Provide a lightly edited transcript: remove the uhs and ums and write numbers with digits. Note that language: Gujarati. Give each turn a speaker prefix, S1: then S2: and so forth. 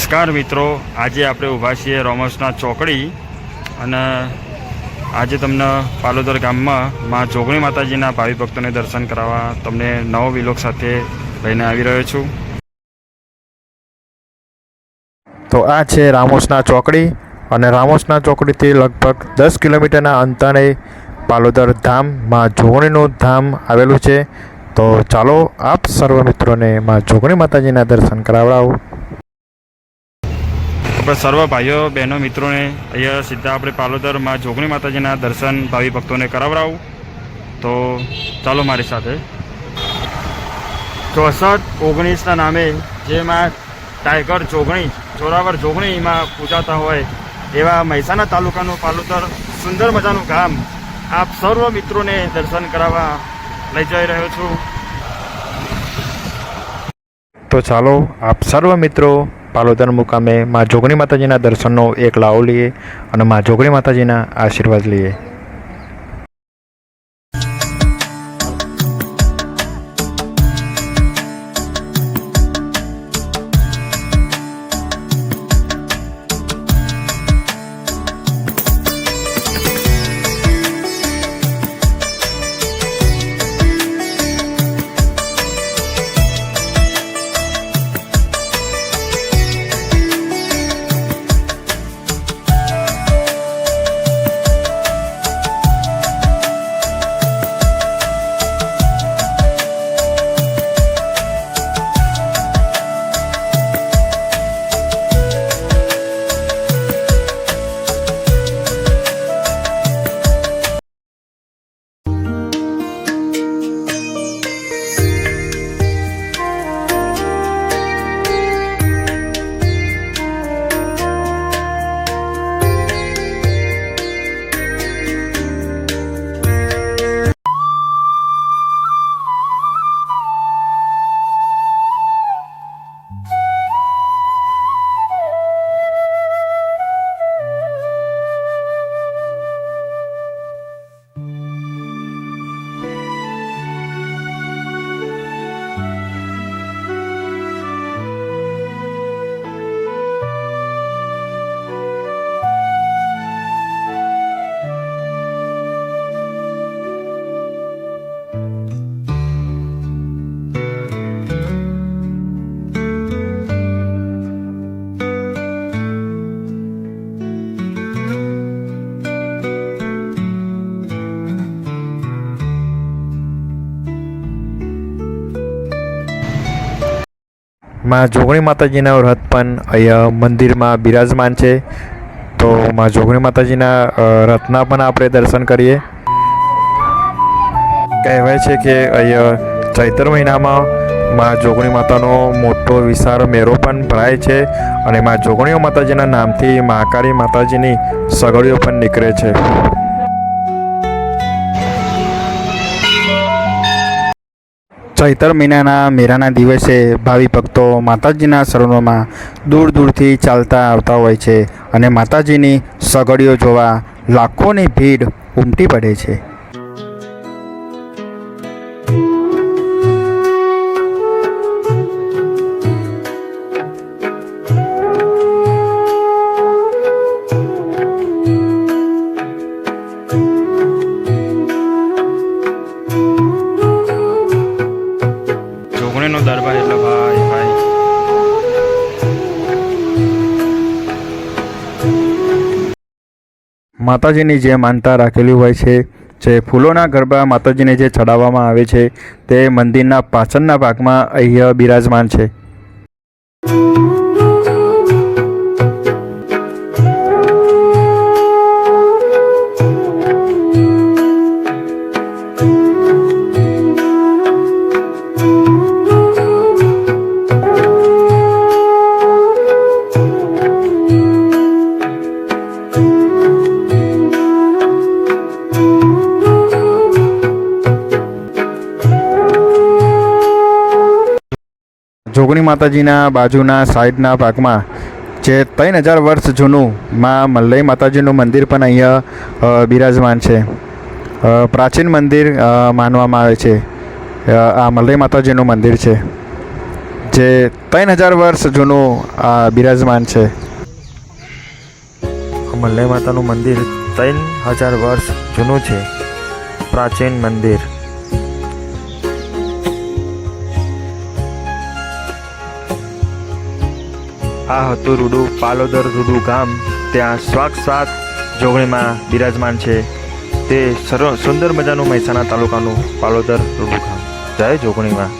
S1: નમસ્કાર મિત્રો, આજે આપણે ઊભા છીએ રોમસના ચોકડી અને આજે તમને પાલોદર ગામમાં માં જોગણી માતાજીના ભાવિ ભક્તોને દર્શન કરાવવા તમને નવો વિલોક સાથે લઈને આવી રહ્યો છું।
S2: તો આ છે રામોસના ચોકડી અને રામોસના ચોકડીથી લગભગ 10 કિલોમીટરના અંતરે પાલોદર ધામ માં જોગણીનું ધામ આવેલું છે। તો ચાલો આપ સર્વ મિત્રોને માં જોગણી માતાજીના દર્શન કરાવડાવું।
S1: આપણે સર્વ ભાઈઓ બહેનો મિત્રોને અહીંયા સીધા આપણે પાલોદર માં જોગણી માતાજીના દર્શન ભાવિ ભક્તોને કરાવડાવું। તો ચાલો મારી સાથે। 64-19ના નામે જેમાં ટાઈગર જોગણી જોરાવર જોગણીમાં પૂજાતા હોય એવા મહેસાણા તાલુકાનું પાલોદર સુંદર મજાનું ગામ આપ સર્વ મિત્રોને દર્શન કરાવવા લઈ જઈ રહ્યો છું।
S2: તો ચાલો આપ સર્વ મિત્રો પાલોદર મુકામે માં જોગણી માતાજીના દર્શનનો એક લાવો લઈએ અને માં જોગણી માતાજીના આશીર્વાદ લઈએ। માં જોગણી માતાજીના વ્રત પણ અહીંયા મંદિરમાં બિરાજમાન છે। તો માં જોગણી માતાજીના રથના પણ આપણે દર્શન કરીએ। કહેવાય છે કે અહીંયા ચૈત્ર મહિનામાં માં જોગણી માતાનો મોટો વિશાળ મેળો પણ ભરાય છે અને માં જોગણી માતાજીના નામથી મહાકાળી માતાજીની સગડીઓ પણ નીકળે છે। ચૈત્ર મહિનાના મેળાના દિવસે ભાવિ ભક્તો માતાજીના શરણોમાં દૂર દૂરથી ચાલતા આવતા હોય છે અને માતાજીની સગડીઓ જોવા લાખોની ભીડ ઉમટી પડે છે।
S1: જોગણીનો દરબાર એટલે ભાઈ ભાઈ
S2: માતાજીની જે માનતા રાખેલી હોય છે, જે ફૂલોના ગરબા માતાજીને જે ચડાવવામાં આવે છે તે મંદિરના પાછળના ભાગમાં અહીંયા બિરાજમાન છે। જોગણી માતાજીના બાજુના સાઈડના ભાગમાં જે 3000 વર્ષ જૂનું માં મલ્લઈ માતાજીનું મંદિર પણ અહીંયા બિરાજમાન છે। પ્રાચીન મંદિર માનવામાં આવે છે। આ મલ્લઈ માતાજીનું મંદિર છે જે 3000 વર્ષ જૂનું બિરાજમાન છે. મલ્લે માતાનું મંદિર 3000 વર્ષ જૂનું છે, પ્રાચીન મંદિર. આ હતું રૂડુ પાલોદર રૂડુ ગામ. ત્યાં સ્વાક્ષાત જોગણીમાં બિરાજમાન છે તે સુંદર મજાનું મહેસાણા તાલુકાનું પાલોદર રૂડુ ગામ. જય જોગણીમાં.